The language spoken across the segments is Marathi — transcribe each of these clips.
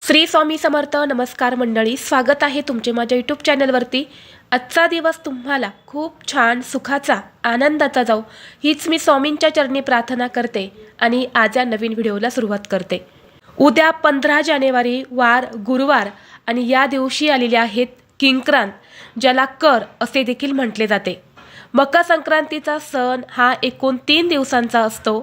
श्री स्वामी समर्थ. नमस्कार मंडळी, स्वागत आहे तुमचे माझ्या यूट्यूब चॅनलवरती. आजचा दिवस तुम्हाला खूप छान सुखाचा आनंदाचा जाऊ हीच मी स्वामींच्या चरणी प्रार्थना करते आणि आज या नवीन व्हिडिओला सुरुवात करते. उद्या 15 जानेवारी वार गुरुवार आणि या दिवशी आलेले आहेत किंक्रांत, ज्याला कर असे देखील म्हटले जाते. मकर संक्रांतीचा सण हा एकूण 3 दिवसांचा असतो.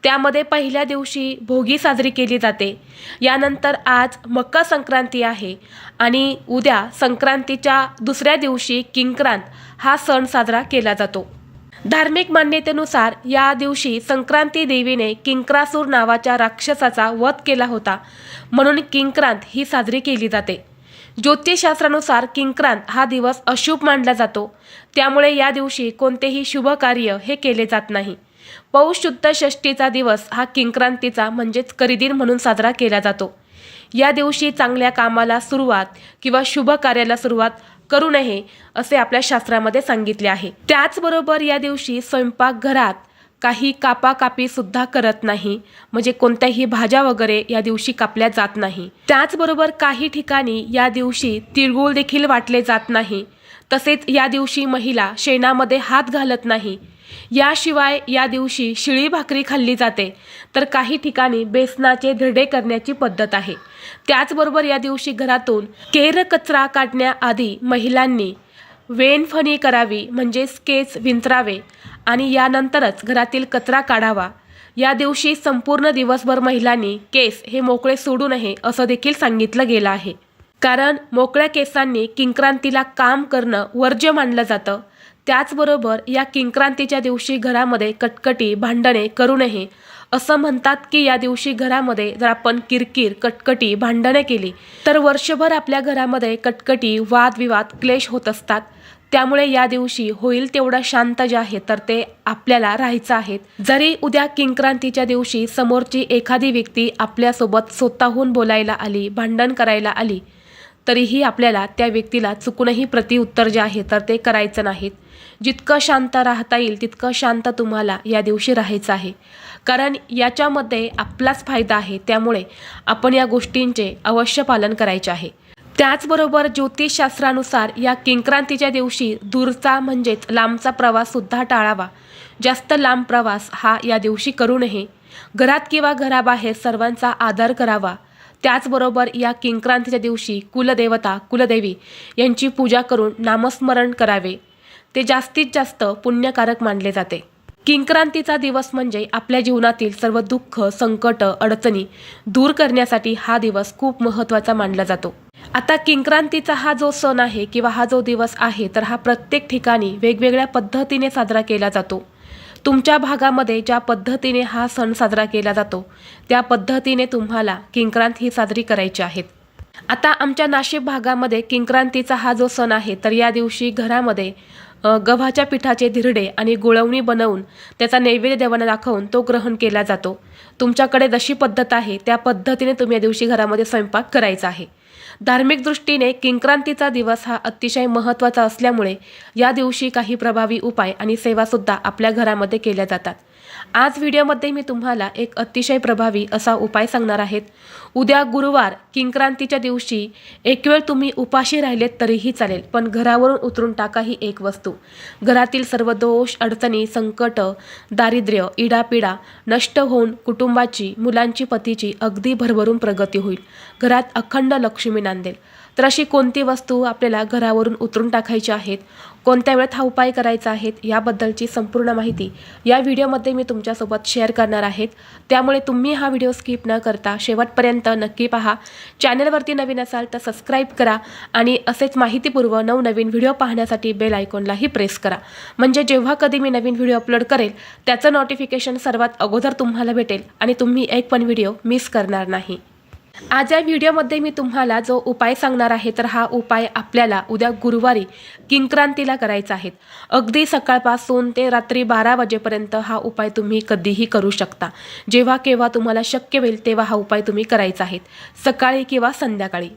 त्यामध्ये पहिल्या दिवशी भोगी साजरी केली जाते. यानंतर आज मकर संक्रांती आहे आणि उद्या संक्रांतीच्या दुसऱ्या दिवशी किंक्रांत हा सण साजरा केला जातो. धार्मिक मान्यतेनुसार या दिवशी संक्रांती देवीने किंक्रासूर नावाच्या राक्षसाचा वध केला होता, म्हणून किंक्रांत ही साजरी केली जाते. ज्योतिषशास्त्रानुसार किंक्रांत हा दिवस अशुभ मानला जातो, त्यामुळे या दिवशी कोणतेही शुभ कार्य हे केले जात नाही. पौष शुद्ध षष्टीचा दिवस हा किंक्रांतीचा म्हणजेच करिदिन म्हणून साजरा केला जातो. या दिवशी चांगल्या कामाला सुरुवात किंवा शुभ कार्याला सुरुवात करू नये असे आपल्या शास्त्रामध्ये सांगितले आहे. त्याचबरोबर या दिवशी स्वयंपाकघरात काही कापाकापी सुद्धा करत नाही, म्हणजे कोणत्याही भाज्या वगैरे या दिवशी कापल्या जात नाही. त्याचबरोबर काही ठिकाणी या दिवशी तिळगुळ देखील वाटले जात नाही. तसेच या दिवशी महिला शेणामध्ये हात घालत नाही. याशिवाय या दिवशी शिळी भाकरी खाल्ली जाते, तर काही ठिकाणी बेसनाचे धिरडे करण्याची पद्धत आहे. त्याचबरोबर या दिवशी घरातून केर कचरा काढण्याआधी महिलांनी वेणफणी करावी, म्हणजेच केस विंचरावे आणि यानंतरच घरातील कचरा काढावा. या दिवशी संपूर्ण दिवसभर महिलांनी केस हे मोकळे सोडू नये असं देखील सांगितलं गेलं आहे. कारण मोकळ्या केसांनी किंक्रांतीला काम करणं वर्ज्य मानलं जातं. त्याचबरोबर या किंक्रांतीच्या दिवशी घरामध्ये कटकटी भांडणे करू नये. असं म्हणतात की या दिवशी घरामध्ये जर आपण किरकिर कटकटी भांडणे केली तर वर्षभर आपल्या घरामध्ये कटकटी वादविवाद क्लेश होत असतात. त्यामुळे या दिवशी होईल तेवढं शांत जे आहे तर ते आपल्याला राहायचं आहे. जरी उद्या किंक्रांतीच्या दिवशी समोरची एखादी व्यक्ती आपल्यासोबत स्वतःहून बोलायला आली, भांडण करायला आली, तरीही आपल्याला त्या व्यक्तीला चुकूनही प्रतिउत्तर जे आहे तर ते करायचं नाहीत. जितकं शांत राहता येईल तितकं शांत तुम्हाला या दिवशी राहायचं आहे. कारण याच्यामध्ये आपलाच फायदा आहे, त्यामुळे आपण या गोष्टींचे अवश्य पालन करायचे आहे. त्याचबरोबर ज्योतिषशास्त्रानुसार या किंक्रांतीच्या दिवशी दूरचा म्हणजेच लांबचा प्रवाससुद्धा टाळावा. जास्त लांब प्रवास हा या दिवशी करू नये. घरात किंवा घराबाहेर सर्वांचा आदर करावा. त्याचबरोबर या किंक्रांतीच्या दिवशी कुलदेवता कुलदेवी यांची पूजा करून नामस्मरण करावे. ते जास्तीत जास्त पुण्यकारक मानले जाते. किंक्रांतीचा दिवस म्हणजे आपल्या जीवनातील सर्व दुःख संकट अडचणी दूर करण्यासाठी हा दिवस खूप महत्त्वाचा मानला जातो. आता किंक्रांतीचा हा जो सण आहे किंवा हा जो दिवस आहे तर हा प्रत्येक ठिकाणी वेगवेगळ्या पद्धतीने साजरा केला जातो. तुमच्या भागामध्ये ज्या पद्धतीने हा सण साजरा केला जातो त्या पद्धतीने तुम्हाला किंक्रांत ही साजरी करायची आहेत. आता आमच्या नाशिक भागामध्ये किंक्रांतीचा हा जो सण आहे तर या दिवशी घरामध्ये गव्हाच्या पिठाचे धिरडे आणि गुळवणी बनवून त्याचा नैवेद्य देवांना दाखवून तो ग्रहण केला जातो. तुमच्याकडे जशी पद्धत आहे त्या पद्धतीने तुम्ही या दिवशी घरामध्ये स्वयंपाक करायचा आहे. धार्मिक दृष्टीने किंक्रांतीचा दिवस हा अतिशय महत्त्वाचा असल्यामुळे या दिवशी काही प्रभावी उपाय आणि सेवासुद्धा आपल्या घरामध्ये केल्या जातात. आज व्हिडिओमध्ये मी तुम्हाला एक अतिशय प्रभावी असा उपाय सांगणार आहेत. उद्या गुरुवार किंक्रांतीच्या दिवशी एक वेळ तुम्ही उपाशी राहिलेत तरीही चालेल, पण घरावरून उतरून टाका ही एक वस्तू. घरातील सर्व दोष अडचणी संकट दारिद्र्य इडापिडा नष्ट होऊन कुटुंबाची मुलांची पतीची अगदी भरभरून प्रगती होईल. घरात अखंड लक्ष्मी नांदेल. तर अशी कोणती वस्तू आपल्याला घरावरून उतरून टाकायची आहेत, कोणत्या वेळेत हा उपाय करायचा आहे याबद्दलची संपूर्ण माहिती या व्हिडिओमध्ये मी तुमच्यासोबत शेअर करणार आहेत. त्यामुळे तुम्ही हा व्हिडिओ स्किप न करता शेवटपर्यंत नक्की पहा. चॅनलवरती नवीन असाल तर सबस्क्राईब करा आणि असेच माहितीपूर्व नवनवीन व्हिडिओ पाहण्यासाठी बेल आयकॉनलाही प्रेस करा, म्हणजे जेव्हा कधी मी नवीन व्हिडिओ अपलोड करेल त्याचं नोटिफिकेशन सर्वात अगोदर तुम्हाला भेटेल आणि तुम्ही एक पण व्हिडिओ मिस करणार नाही. आज या व्हिडिओमध्ये मी तुम्हाला जो उपाय सांगणार आहे तर हा उपाय आपल्याला उद्या गुरुवारी किंक्रांतीला करायचा आहे. अगदी सकाळपासून ते रात्री 12 वाजेपर्यंत हा उपाय तुम्ही कधीही करू शकता. जेव्हा केव्हा तुम्हाला शक्य होईल तेव्हा हा उपाय तुम्ही करायचा आहे, सकाळी किंवा संध्याकाळी.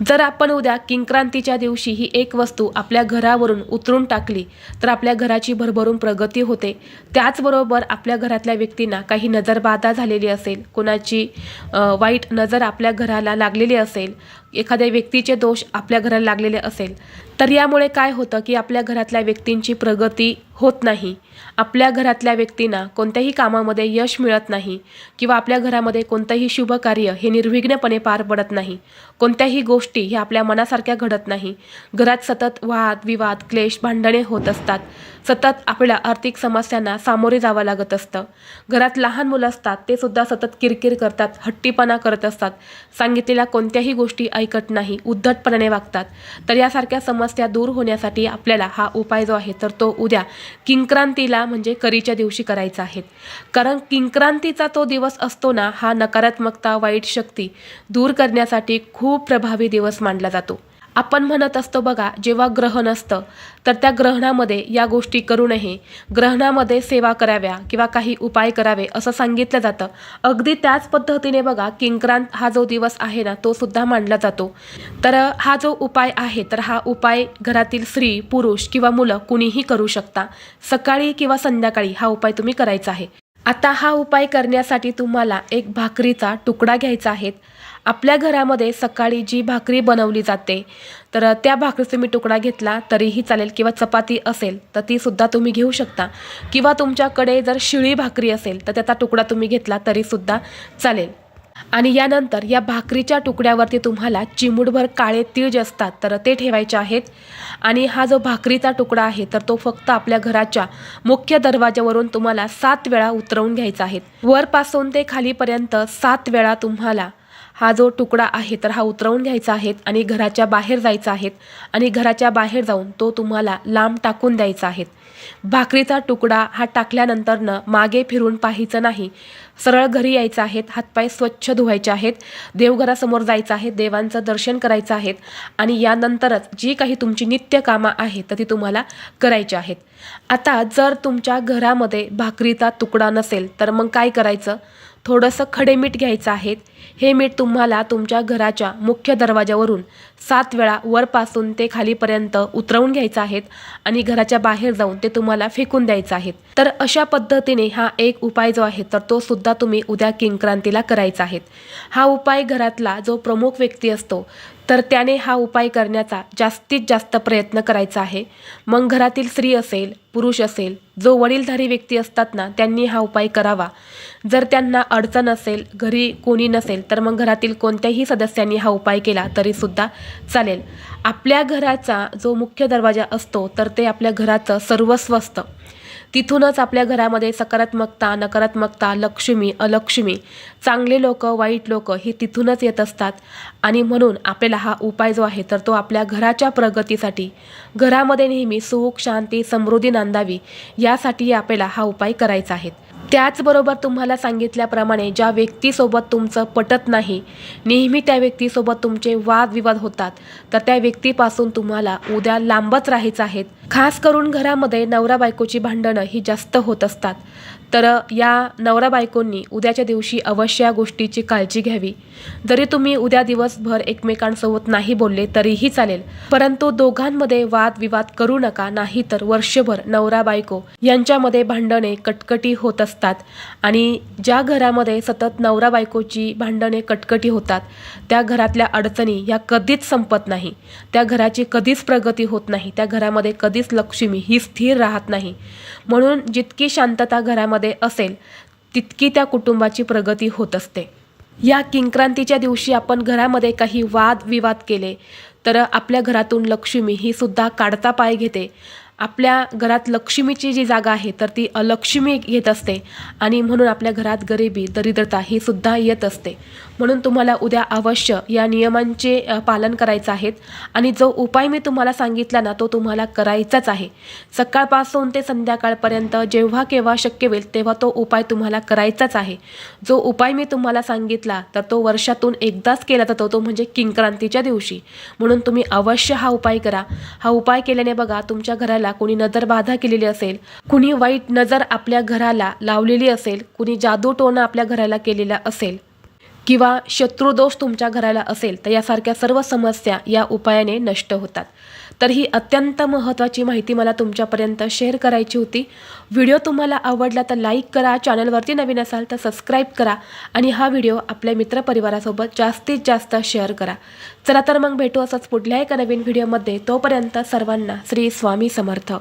जर आपण उद्या किंक्रांतीच्या दिवशी ही एक वस्तू आपल्या घरावरून उतरून टाकली तर आपल्या घराची भरभरून प्रगती होते. त्याचबरोबर आपल्या घरातल्या व्यक्तींना काही नजरबाधा झालेली असेल, कोणाची वाईट नजर आपल्या घराला लागलेली असेल, एखाद्या व्यक्तीचे दोष आपल्या घराला लागलेले असेल, तर यामुळे काय होतं की आपल्या घरातल्या व्यक्तींची प्रगती होत नाही, आपल्या घरातल्या व्यक्तींना कोणत्याही कामामध्ये यश मिळत नाही किंवा आपल्या घरामध्ये कोणतंही शुभ कार्य हे निर्विघ्नपणे पार पडत नाही, कोणत्याही गोष्टी ह्या आपल्या मनासारख्या घडत नाही. घरात सतत वाद विवाद क्लेश भांडणे होत असतात. सतत आपल्या आर्थिक समस्यांना सामोरे जावं लागत असतं. घरात लहान मुलं असतात, ते सुद्धा सतत किरकिर करतात, हट्टीपणा करत असतात, सांगितलेल्या कोणत्याही गोष्टी ऐकत नाही, उद्धटपणाने वागतात. तर यासारख्या समस्या दूर होण्यासाठी आपल्याला हा उपाय जो आहे तर तो उद्या किंक्रांतीला म्हणजे करीच्या दिवशी करायचा आहे. कारण किंक्रांतीचा तो दिवस असतो ना, हा नकारात्मकता वाईट शक्ती दूर करण्यासाठी खूप प्रभावी दिवस मानला जातो. आपण म्हणत असतो बघा, जेव्हा ग्रहण असतं तर त्या ग्रहणामध्ये या गोष्टी करू नये, ग्रहणामध्ये सेवा कराव्या किंवा काही उपाय करावे असं सांगितलं जातं. अगदी त्याच पद्धतीने बघा, किंक्रांत हा जो दिवस आहे ना तो सुद्धा मानला जातो. तर हा जो उपाय आहे तर हा उपाय घरातील स्त्री पुरुष किंवा मुलं कुणीही करू शकता. सकाळी किंवा संध्याकाळी हा उपाय तुम्ही करायचा आहे. आता हा उपाय करण्यासाठी तुम्हाला एक भाकरीचा तुकडा घ्यायचा आहे. आपल्या घरामध्ये सकाळी जी भाकरी बनवली जाते तर त्या भाकरीचा तुम्ही तुकडा घेतला तरीही चालेल किंवा चपाती असेल तर ती सुद्धा तुम्ही घेऊ शकता किंवा तुमच्याकडे जर शिळी भाकरी असेल तर त्याचा तुकडा तुम्ही घेतला तरीसुद्धा चालेल. आणि यानंतर या भाकरीच्या तुकड्यावरती तुम्हाला चिमूटभर काळे तीळ जे असतात तर ते ठेवायचे आहेत. आणि हा जो भाकरीचा तुकडा आहे तर तो फक्त आपल्या घराच्या मुख्य दरवाजावरून तुम्हाला 7 वेळा उतरवून घ्यायचा आहे. वरपासून ते खालीपर्यंत 7 वेळा तुम्हाला हा जो तुकडा आहे तर हा उतरवून घ्यायचा आहे आणि घराच्या बाहेर जायचा आहे आणि घराच्या बाहेर जाऊन तो तुम्हाला लांब टाकून द्यायचा आहे. भाकरीचा तुकडा हा टाकल्यानंतरनं मागे फिरून पाहायचं नाही, सरळ घरी यायचं आहे, हातपाय स्वच्छ धुवायचे आहेत, देवघरासमोर जायचं आहे, देवांचं दर्शन करायचं आहे आणि यानंतरच जी काही तुमची नित्य कामं आहेत तर ती तुम्हाला करायची आहेत. आता जर तुमच्या घरामध्ये भाकरीचा तुकडा नसेल तर मग काय करायचं, थोडंसं खडे मीठ घ्यायचं आहे. हे मीठ तुम्हाला तुमच्या घराच्या मुख्य दरवाजावरून 7 वेळा वरपासून ते खालीपर्यंत उतरवून घ्यायचं आहे आणि घराच्या बाहेर जाऊन ते तुम्हाला फेकून द्यायचं आहे. तर अशा पद्धतीने हा एक उपाय जो आहे तर तो सुद्धा तुम्ही उद्या किंक्रांतीला करायचा आहे. हा उपाय घरातला जो प्रमुख व्यक्ती असतो तर त्याने हा उपाय करण्याचा जास्तीत जास्त प्रयत्न करायचा आहे. मग घरातील स्त्री असेल पुरुष असेल, जो वडीलधारी व्यक्ती असतात ना त्यांनी हा उपाय करावा. जर त्यांना अडचण असेल, घरी कोणी नसेल तर मग घरातील कोणत्याही सदस्यांनी हा उपाय केला तरीसुद्धा चालेल. आपल्या घराचा जो मुख्य दरवाजा असतो तर ते आपल्या घराचं सर्वस्व असतं. तिथूनच आपल्या घरामध्ये सकारात्मकता नकारात्मकता, लक्ष्मी अलक्ष्मी, चांगले लोक वाईट लोक हे तिथूनच येत असतात. आणि म्हणून आपल्याला हा उपाय जो आहे तर तो आपल्या घराच्या प्रगतीसाठी, घरामध्ये नेहमी सुख शांती समृद्धी नांदावी यासाठी आपल्याला हा उपाय करायचा आहे. त्याचबरोबर तुम्हाला सांगितल्याप्रमाणे ज्या व्यक्तीसोबत तुमचं पटत नाही, नेहमी त्या व्यक्तीसोबत तुमचे वादविवाद होतात, तर त्या व्यक्तीपासून तुम्हाला उद्या लांबच राहायचं आहे. खास करून घरामध्ये नवरा बायकोची भांडणं ही जास्त होत असतात. तर या नवरा बायकोंनी उद्याच्या दिवशी अवश्य या गोष्टीची काळजी घ्यावी. जरी तुम्ही उद्या दिवसभर एकमेकांसोबत नाही बोलले तरीही चालेल, परंतु दोघांमध्ये वादविवाद करू नका, नाहीतर वर्षभर नवरा बायको यांच्यामध्ये भांडणे कटकटी होत असतात. आणि ज्या घरामध्ये सतत नवरा बायकोची भांडणे कटकटी होतात त्या घरातल्या अडचणी या कधीच संपत नाही, त्या घराची कधीच प्रगती होत नाही, त्या घरामध्ये कधीच लक्ष्मी ही स्थिर राहत नाही. म्हणून जितकी शांतता घरामध्ये असेल तितकी त्या कुटुंबाची प्रगती होत असते. या किंक्रांतीच्या दिवशी आपण घरामध्ये काही वाद विवाद केले तर आपल्या घरातून लक्ष्मी ही सुद्धा काढता पाय घेते. आपल्या घरात लक्ष्मीची जी जागा आहे तर ती अलक्ष्मी येत असते आणि म्हणून आपल्या घरात गरिबी दरिद्रता ही सुद्धा येत असते. म्हणून तुम्हाला उद्या अवश्य या नियमांचे पालन करायचं आहे. आणि जो उपाय मी तुम्हाला सांगितला ना तो तुम्हाला करायचाच आहे. सकाळपासून ते संध्याकाळपर्यंत जेव्हा केव्हा शक्य होईल तेव्हा तो उपाय तुम्हाला करायचाच आहे. जो उपाय मी तुम्हाला सांगितला तर तो वर्षातून एकदाच केला जातो, तो म्हणजे किंक्रांतीच्या दिवशी. म्हणून तुम्ही अवश्य हा उपाय करा. हा उपाय केल्याने बघा, तुमच्या घराला कुणी नजरबाधा केलेली असेल, कुणी वाईट नजर आपल्या घराला लावलेली असेल, कुणी जादू टोना आपल्या घराला केलेला असेल किंवा शत्रुदोष तुमच्या घराला असेल तर यासारख्या सर्व समस्या या उपायाने नष्ट होतात. तर ही अत्यंत महत्त्वाची माहिती मला तुमच्यापर्यंत शेअर करायची होती. व्हिडिओ तुम्हाला आवडला तर लाईक करा, चॅनलवरती नवीन असाल तर सबस्क्राईब करा आणि हा व्हिडिओ आपल्या मित्रपरिवारासोबत जास्तीत जास्त शेअर करा. चला तर मग भेटू असंच पुढल्या एका नवीन व्हिडिओमध्ये. तोपर्यंत सर्वांना श्री स्वामी समर्थ.